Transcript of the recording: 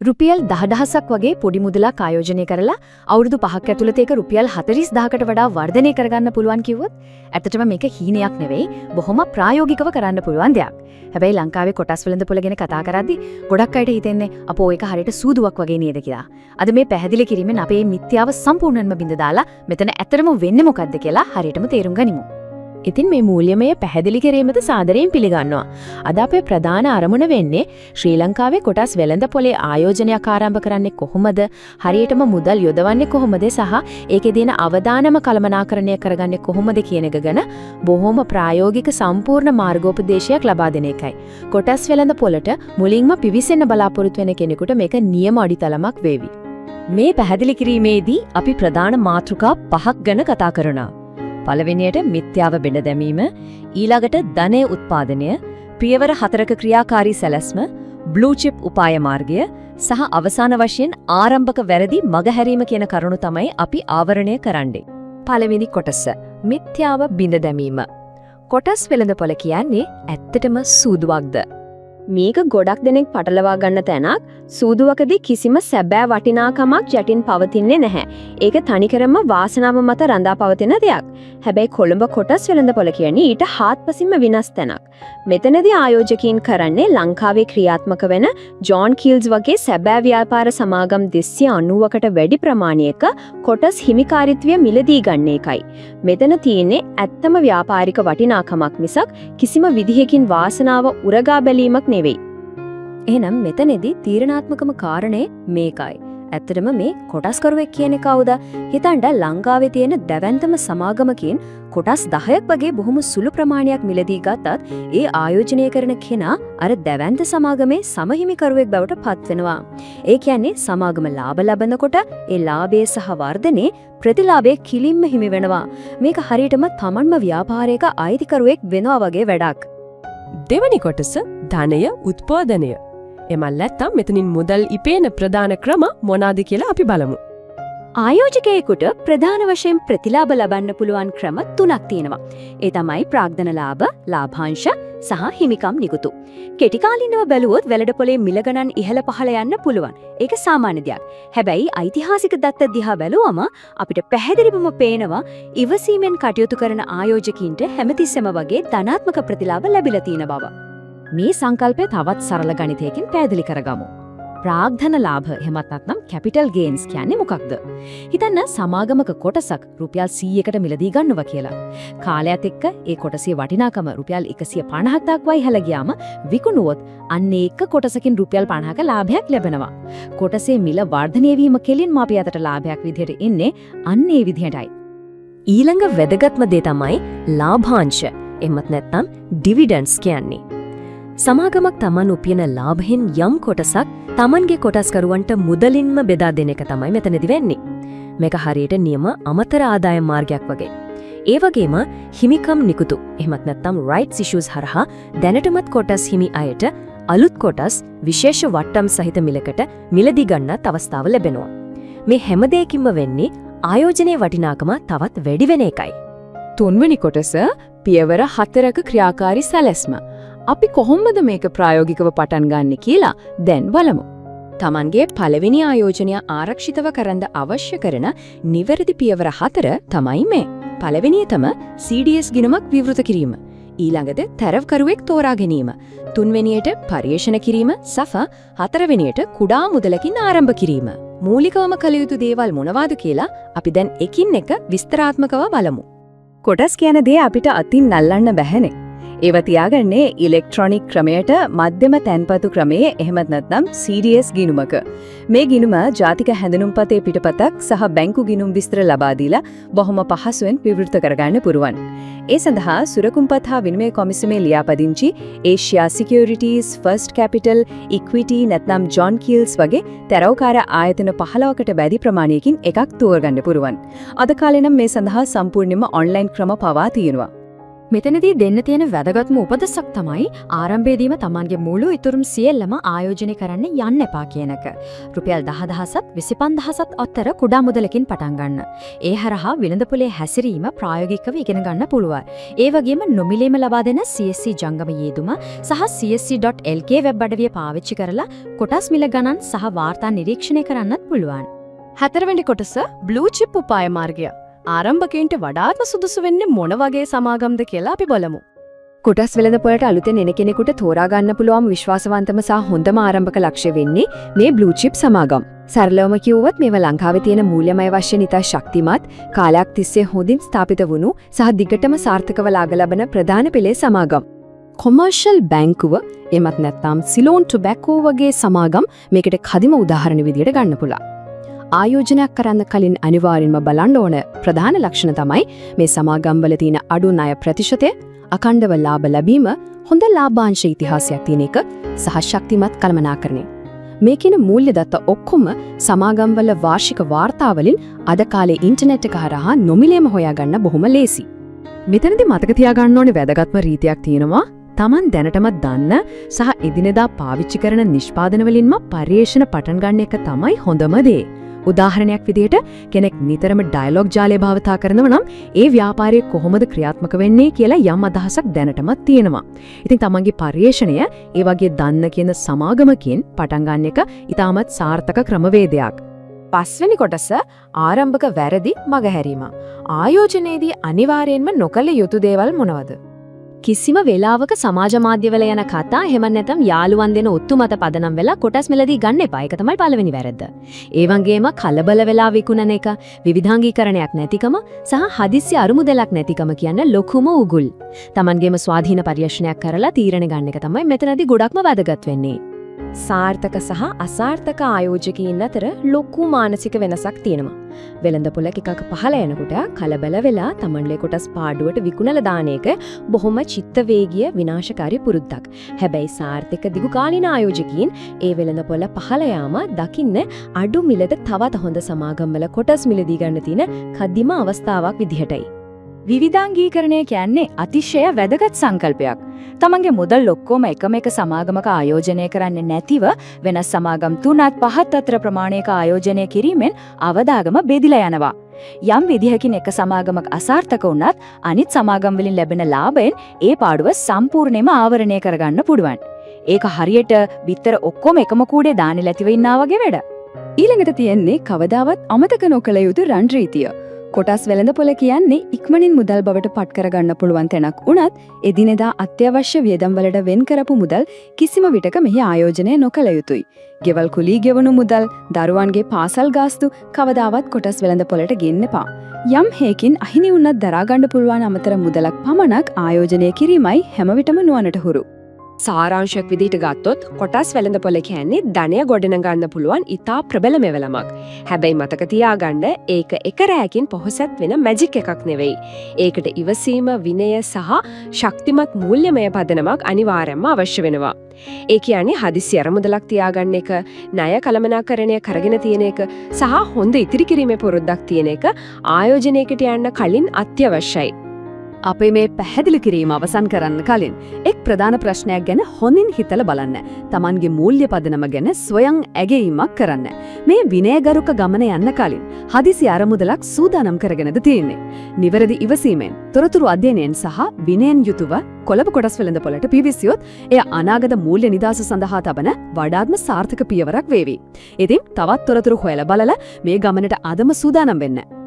රුපියල් 10000ක් වගේ පොඩි මුදලක් ආයෝජනය කරලා අවුරුදු 5ක් ඇතුළත ඒක රුපියල් 40000කට වඩා වර්ධනය කරගන්න පුළුවන් කිව්වොත් ඇත්තටම මේක හීනයක් නෙවෙයි බොහොම ප්‍රායෝගිකව කරන්න පුළුවන් දෙයක්. හැබැයි ලංකාවේ කොටස් වෙළඳපොළ ගැන කතා කරද්දී ගොඩක් අයට හිතෙන්නේ අපෝ ඒක හරියට සූදුවක් වගේ නේද කියලා. අද මේ පැහැදිලි කිරීමෙන් අපේ මිත්‍යාව සම්පූර්ණයෙන්ම බිඳ දාලා මෙතන ඇත්තටම වෙන්නේ මොකද්ද කියලා හරියටම තේරුම් ගනිමු. ඉතින් මේ මූල්‍යමය පැහැදිලි කිරීමද සාදරයෙන් පිළිගන්නවා. අද අපේ ප්‍රධාන අරමුණ වෙන්නේ ශ්‍රී ලංකාවේ කොටස් වෙළඳපොලේ ආයෝජනයක් ආරම්භ කරන්නේ කොහොමද? හරියටම මුදල් යොදවන්නේ කොහොමද? සහ ඒකේ තියෙන අවදානම කළමනාකරණය කරගන්නේ කොහොමද කියන එක ගැන බොහොම ප්‍රායෝගික සම්පූර්ණ මාර්ගෝපදේශයක් ලබා දෙන එකයි. කොටස් වෙළඳපොළට මුලින්ම පිවිසෙන්න බලාපොරොත්තු වෙන කෙනෙකුට මේක නියම අඩිතලමක් වේවි. මේ පැහැදිලි කිරීමේදී අපි ප්‍රධාන මාතෘකා 5ක් ගැන කතා කරනවා. පළවෙනියට මිත්‍යාව බෙද දැමීම, ඊළඟට ධනය උත්පාදනය, පියවර 4ක ක්‍රියාකාරී සැලැස්ම, බ්ලූ චිප් උපාය මාර්ගය සහ අවසාන වශයෙන් ආරම්භක වැරදි මගහැරීම කියන කරුණු තමයි අපි ආවරණය කරන්නේ. පළවෙනි කොටස මිත්‍යාව බිඳ දැමීම. කොටස් වෙළඳපොළ කියන්නේ ඇත්තටම සූදුවක්ද? මේක ගොඩක් දෙනෙක් පටලවා ගන්න තැනක්. සූදුවකදී කිසිම සැබෑ වටිනාකමක් යටින් පවතින්නේ නැහැ. ඒක තනිකරම වාසනාව මත රඳා පවතින දෙයක්. හැබැයි කොළඹ කොටස් වෙළඳපොළ කියන්නේ ඊට හාත්පසින්ම වෙනස් තැනක්. මෙතනදී ආයෝජකයින් කරන්නේ ලංකාවේ ක්‍රියාත්මක වෙන ජෝන් කීල්ස් වගේ සැබෑ ව්‍යාපාර සමාගම් 290කට වැඩි ප්‍රමාණයක කොටස් හිමිකාරීත්වය මිලදී ගන්න එකයි. මෙතන තියෙන්නේ ඇත්තම ව්‍යාපාරික වටිනාකමක් මිසක් කිසිම විදිහකින් වාසනාව උරගා බැලීමක් නෙවෙයි. එහෙනම් මෙතනදී තීරණාත්මකම කාරණේ මේකයි. ඇත්තටම මේ කොටස්කරුවෙක් කියන්නේ කවුද? හිතන්න ලංකාවේ තියෙන දැවැන්තම සමාගමකින් කොටස් 10ක් වගේ බොහොම සුළු ප්‍රමාණයක් මිලදී ගත්තත් ඒ ආයෝජනය කරන කෙනා අර දැවැන්ත සමාගමේ සමහිමිකරුවෙක් බවට පත් වෙනවා. ඒ කියන්නේ සමාගම ලාභ ලබනකොට ඒ ලාභයේ සහ වර්ධනේ ප්‍රතිලාභයේ කිලින්ම හිමි වෙනවා. මේක හරියටම තමන්ම ව්‍යාපාරයක අයිතිකරුවෙක් වෙනවා වගේ වැඩක්. දෙවැනි කොටස ධනය උත්පාදනය. එමල් නැත්තම් මෙතනින් මුදල් ඉපේන ප්‍රධාන ක්‍රම මොනවාද කියලා අපි බලමු. ආයෝජකයෙකුට ප්‍රධාන වශයෙන් ප්‍රතිලාභ ලබන්න පුළුවන් ක්‍රම 3ක් තියෙනවා. ඒ තමයි ප්‍රාග්ධන ලාභ, ලාභාංශ සහ හිමිකම් නිකුතු. කෙටි කාලිනව බැලුවොත් වෙළඳපොලේ මිල ගණන් ඉහළ පහළ යන්න පුළුවන්. ඒක සාමාන්‍ය දෙයක්. හැබැයි ඓතිහාසික දත්ත දිහා බැලුවම අපිට පැහැදිලිවම පේනවා ඉවසීමෙන් කටයුතු කරන ආයෝජකයින්ට හැමතිස්සෙම වගේ ධනාත්මක ප්‍රතිලාභ ලැබිලා තියෙන බව. මේ සංකල්පය තවත් සරල ගණිතයකින් පැහැදිලි කරගමු. ප්‍රාග්ධන ලාභ එහෙමත් නැත්නම් කැපිටල් ගේන්ස් කියන්නේ මොකක්ද? හිතන්න සමාගමක කොටසක් රුපියල් 100කට මිලදී ගන්නවා කියලා. කාලයත් එක්ක ඒ කොටසේ වටිනාකම රුපියල් 150ක් දක්වා ඉහළ ගියාම විකුණුවොත් අන්න ඒක කොටසකින් රුපියල් 50ක ලාභයක් ලැබෙනවා. කොටසේ මිල වර්ධනය වීම කෙලින්ම අපි අතට ලාභයක් විදිහට එන්නේ අන්න ඒ විදිහටයි. ඊළඟ වැදගත්ම දේ තමයි ලාභාංශ එහෙමත් නැත්නම් ඩිවිඩන්ඩ්ස් කියන්නේ. සමාගමක් තමන් උපයන ලාභයෙන් යම් කොටසක් තමන්ගේ කොටස්කරුවන්ට මුදලින්ම බෙදා දෙන එක තමයි මෙතනදි වෙන්නේ. මේක හරියට නියම අමතර ආදායම් මාර්ගයක් වගේ. ඒ වගේම හිමිකම් නිකුතු එහෙමත් නැත්නම් rights issues හරහා දැනටමත් කොටස් හිමි අයට අලුත් කොටස් විශේෂ වට්ටම් සහිත මිලකට මිලදී ගන්නත් අවස්ථාව ලැබෙනවා. මේ හැම දෙයකින්ම වෙන්නේ ආයෝජනයේ වටිනාකම තවත් වැඩි වෙන එකයි. තුන්වෙනි කොටස පියවර 4ක ක්‍රියාකාරී සැලැස්ම. අපි කොහොමද මේක ප්‍රායෝගිකව පටන් ගන්න කියලා දැන් බලමු. Tamanගේ පළවෙනි ආයෝජනය ආරක්ෂිතව කරන්න අවශ්‍ය කරන නිවැරදි පියවර 4 තමයි මේ. පළවෙනියටම CDS ගිණුමක් විවෘත කිරීම. ඊළඟට තරවකරුවෙක් තෝරා ගැනීම. තුන්වෙනියට පරිශන කිරීම සහ හතරවෙනියට කුඩා මුදලකින් ආරම්භ කිරීම. මූලිකවම කළ යුතු දේවල් මොනවාද කියලා අපි දැන් එකින් එක විස්තරාත්මකව බලමු. කොටස් කියන දේ අපිට අතින් නල්ලන්න බැහැනේ. ඒව තියාගන්නේ ඉලෙක්ට්‍රොනික ක්‍රමයට මධ්‍යම තැන්පතු ක්‍රමයේ එහෙමත් නැත්නම් CDS ගිණුමක. මේ ගිණුම ජාතික හැඳුනුම්පතේ පිටපතක් සහ බැංකු ගිණුම් විස්තර ලබා දීලා බොහොම පහසුවෙන් විවෘත කරගන්න පුරුවන්. ඒ සඳහා සුරකුම්පත් හා විනිමය කොමිසමේ ලියාපදිංචි ඒෂියා සිකියුරිටීස්, ෆර්ස්ට් කැපිටල්, ඉක්විටි නැත්නම් ජෝන් කීල්ස් වගේ තරවකාර ආයතන 15කට වැඩි ප්‍රමාණයකින් එකක් තෝරගන්න පුරුවන්. අද කාලේ නම් මේ සඳහා සම්පූර්ණයෙන්ම ඔන්ලයින් ක්‍රම පවා තියෙනවා. මෙතනදී දෙන්න තියෙන වැදගත්ම උපදෙසක් තමයි ආරම්භයේදීම Tamanගේ මුළු ඉතුරුම් සියල්ලම ආයෝජනය කරන්න යන්න එපා කියන එක. රුපියල් 10,000ත් 25,000ත් අතර කුඩා මුදලකින් පටන් ගන්න. ඒ හරහා වෙළඳපොලේ හැසිරීම ප්‍රායෝගිකව ඉගෙන ගන්න පුළුවන්. ඒ වගේම නොමිලේම ලබා දෙන CSC ජංගම යෙදුම සහ csc.lk වෙබ් අඩවිය පාවිච්චි කරලා කොටස් මිල ගණන් සහ වාර්තා නිරීක්ෂණය කරන්නත් පුළුවන්. හතරවෙනි කොටස බ්ලූ චිප් උපාය මාර්ගය. ආරම්භකයන්ට වඩාත්ම සුදුසු වෙන්නේ මොන වගේ සමාගම්ද කියලා අපි බලමු. කොටස් වෙළඳපොළට අලුතෙන් එන කෙනෙකුට තෝරා ගන්න පුළුවන් විශ්වාසවන්තම සහ හොඳම ආරම්භක ලක්ෂ්‍ය වෙන්නේ මේ බ්ලූ චිප් සමාගම්. සරලවම කිව්වොත් මේවා ලංකාවේ තියෙන මූල්‍යමය වශයෙන් ඉතා ශක්තිමත්, කාලයක් තිස්සේ හොඳින් ස්ථාපිත වුණු සහ දිගටම සාර්ථකව ලාභ ලබන ප්‍රධාන පෙළේ සමාගම්. කොමර්ෂල් බැංකුව එමත් නැත්නම් සිලෝන් ටොබැකෝ වගේ සමාගම් මේකට කදිම උදාහරණ විදියට ගන්න පුළුවන්. ආයෝජනයක් කරන්න කලින් අනිවාර්යෙන්ම බලන්න ඕන ප්‍රධාන ලක්ෂණ තමයි මේ සමාගම්වල තියෙන අඩු ණය ප්‍රතිශතය, අඛණ්ඩව ලාභ ලැබීම, හොඳ ලාභාංශ ඉතිහාසයක් තියෙන එක සහ ශක්තිමත් කළමනාකරණය. මේ කියන මූල්‍ය දත්ත ඔක්කොම සමාගම්වල වාර්ෂික වාර්තාවලින් අද කාලේ ඉන්ටර්නෙට් එක හරහා නොමිලේම හොයාගන්න බොහොම ලේසි. මෙතනදී මතක තියාගන්න ඕනේ වැදගත්ම රීතියක් තියෙනවා. Taman දැනටමත් දන්න සහ එදිනෙදා පාවිච්චි කරන නිෂ්පාදන වලින්ම පරිේශන පටන් ගන්න එක තමයි හොඳම දේ. උදාහරණයක් විදිහට කෙනෙක් නිතරම ඩයලොග් ජාලය භාවිතා කරනවා නම් ඒ ව්‍යාපාරය කොහොමද ක්‍රියාත්මක වෙන්නේ කියලා යම් අදහසක් දැනටමත් තියෙනවා. ඉතින් තමන්ගේ පරිශ්‍රණය ඒ වගේ දන්න කියන සමාගමකින් පටන් ගන්න එක ඉතාමත් සාර්ථක ක්‍රමවේදයක්. පස්වෙනි කොටස ආරම්භක වැරදි මගහැරීම. ආයෝජනයේදී අනිවාර්යයෙන්ම නොකළ යුතු දේවල් මොනවද? කිසිම වෙලාවක සමාජ මාධ්‍යවල යන කතා එහෙම නැත්නම් යාළුවන් දෙන ඔත්තු මත පදනම් වෙලා කොටස් මෙලදී ගන්න එපා. ඒක තමයි පළවෙනි වැරද්ද. ඒ වගේම කලබල වෙලා විකුණන එක, විවිධාංගීකරණයක් නැතිකම සහ හදිස්සි අරුමුදලක් නැතිකම කියන ලොකුම උගුල්. Tamanගේම ස්වාධීන පරිශ්‍රණයක් කරලා තීරණ ගන්න එක තමයි මෙතනදී ගොඩක්ම වැදගත් වෙන්නේ. සාර්ථක සහ අසාර්ථක ආයෝජකයින් අතර ලොකු මානසික වෙනසක් තියෙනවා. වෙළඳපොළ එකක පහළ යනකොට කලබල වෙලා Tamanle කොටස් පාඩුවට විකුණලා දාන එක බොහොම චිත්තවේගීය විනාශකාරී පුරුද්දක්. හැබැයි සාර්ථක දිගුකාලීන ආයෝජකයින් ඒ වෙළඳපොළ පහළ යාම දකින්න අඩු මිලට තවත් හොඳ සමාගම්වල කොටස් මිලදී ගන්න තියෙන කදිම අවස්ථාවක් විදිහටයි. විවිධාංගීකරණය කියන්නේ අතිශය වැදගත් සංකල්පයක්. තමන්ගේ මුදල් ඔක්කොම එකම එක සමාගමක ආයෝජනය කරන්නේ නැතිව වෙනස් සමාගම් 3ත් 5ත් අතර ප්‍රමාණයක ආයෝජනය කිරීමෙන් අවදාගම බෙදිලා යනවා. යම් විදිහකින් එක සමාගමක් අසාර්ථක වුණත් අනිත් සමාගම් වලින් ලැබෙන ලාභයෙන් ඒ පාඩුව සම්පූර්ණයෙන්ම ආවරණය කරගන්න පුළුවන්. ඒක හරියට බිත්තර ඔක්කොම එකම කූඩේ දාන්නේ නැතිව ඉන්නා වගේ වැඩ. ඊළඟට තියෙන්නේ කවදාවත් අමතක නොකළ යුතු රන් රීතිය. කොටස් වෙළඳපොළ කියන්නේ ඉක්මනින් මුදල් බවට පත් කරගන්න පුළුවන් තැනක් වුණත් එදිනෙදා අත්‍යවශ්‍ය වියදම් වලට වෙන් කරපු මුදල් කිසිම විටක මෙහි ආයෝජනය නොකළ යුතුයි. ගෙවල් කුලී ගෙවණු මුදල්, දරුවන්ගේ පාසල් ගාස්තු කවදාවත් කොටස් වෙළඳපොළට ගෙන්න එපා. යම් හේකින් අහිමි වුණත් දරා ගන්න පුළුවන් අමතර මුදලක් පමණක් ආයෝජනය කිරීමයි හැම විටම නුවණට හුරු. සාරාංශයක් විදිහට ගත්තොත් කොටස් වෙළඳපොළ කියන්නේ ධනය ගොඩනගන්න පුළුවන් ඉතා ප්‍රබල මෙවලමක්. හැබැයි මතක තියාගන්න ඒක එක රැයකින් පොහොසත් වෙන මැජික් එකක් නෙවෙයි. ඒකට ඉවසීම, විනය සහ ශක්තිමත් මූල්‍යමය පදනමක් අනිවාර්යයෙන්ම අවශ්‍ය වෙනවා. ඒ කියන්නේ හදිස්සි අරමුදලක් තියාගන්න එක, ණය කළමනාකරණය කරගෙන තියෙන එක සහ හොඳ ඉතිරි කිරීමේ පුරුද්දක් තියෙන එක ආයෝජනයකට යන්න කලින් අත්‍යවශ්‍යයි. අපේ මේ පැහැදිලි කිරීම අවසන් කරන්න කලින් එක් ප්‍රධාන ප්‍රශ්නයක් ගැන හොඳින් හිතලා බලන්න. Tamanගේ මූල්‍ය පදනම ගැන ස්වයං ඇගීමක් කරන්න. මේ විනයගරුක ගමන යන්න කලින් හදිසි අරමුදලක් සූදානම් කරගෙනද තියෙන්නේ. නිවැරදි ඉවසීමෙන්, තොරතුරු අධ්‍යයනයෙන් සහ විනයෙන් යුතුව කොළඹ කොටස් වෙළඳපොළට පිවිසියොත් එය අනාගත මූල්‍ය නිදාස සඳහා තබන වඩාත්ම සාර්ථක පියවරක් වේවි. ඉතින් තවත් තොරතුරු හොයලා බලලා මේ ගමනට අදම සූදානම් වෙන්න.